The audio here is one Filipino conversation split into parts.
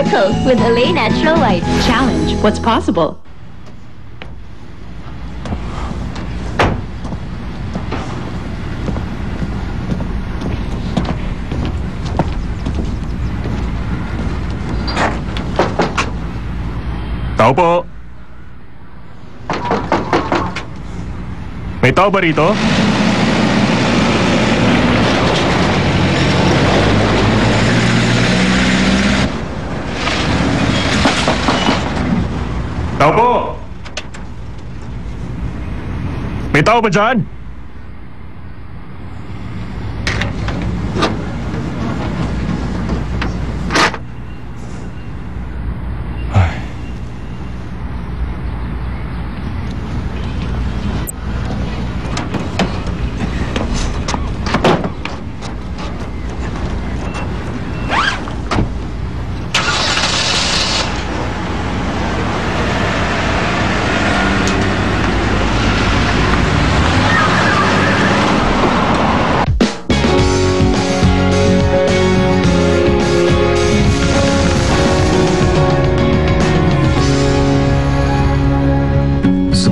Sparkle with Olay Natural White. Challenge what's possible. Tao po. May tao ba rito? Tao po. May tao ba dyan?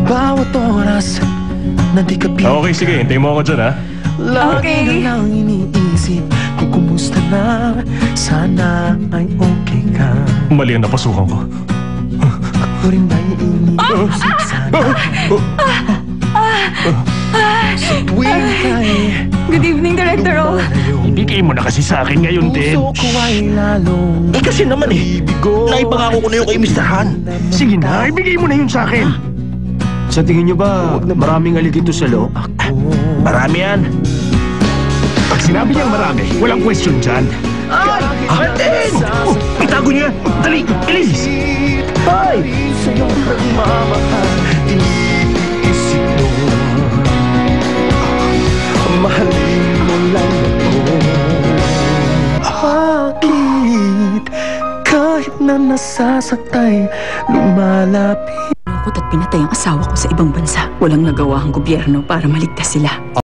Bawat oras na di ka Okay, sige. Hintayin mo ako dyan, ha? Lagi na lang iniisip kung kumusta na. Sana ay okay ka. Mali ang napasukan ko. Ako rin ba iniisip sana? Sa tuwing tayo Good evening, Director O. Ibigay mo na kasi sa akin ngayon din. puso ko ay lalong Kasi naman naipangako ko na yung kay Mr. Han. Sige na, ibigay mo na yun sa akin. Sa tingin nyo ba, maraming aligito sa loob? Marami yan. Pag sinabi niyang marami, walang question dyan. Martin! Itago niya! Dali! Bilis! Ay! Sa iyong pagmamahal, iniisip mo. Mahalin mo lang ako. Bakit? Kahit na nasasaktan, lumalapit. At pinatay ang asawa ko sa ibang bansa. Walang nagawa ang gobyerno para maligtas sila.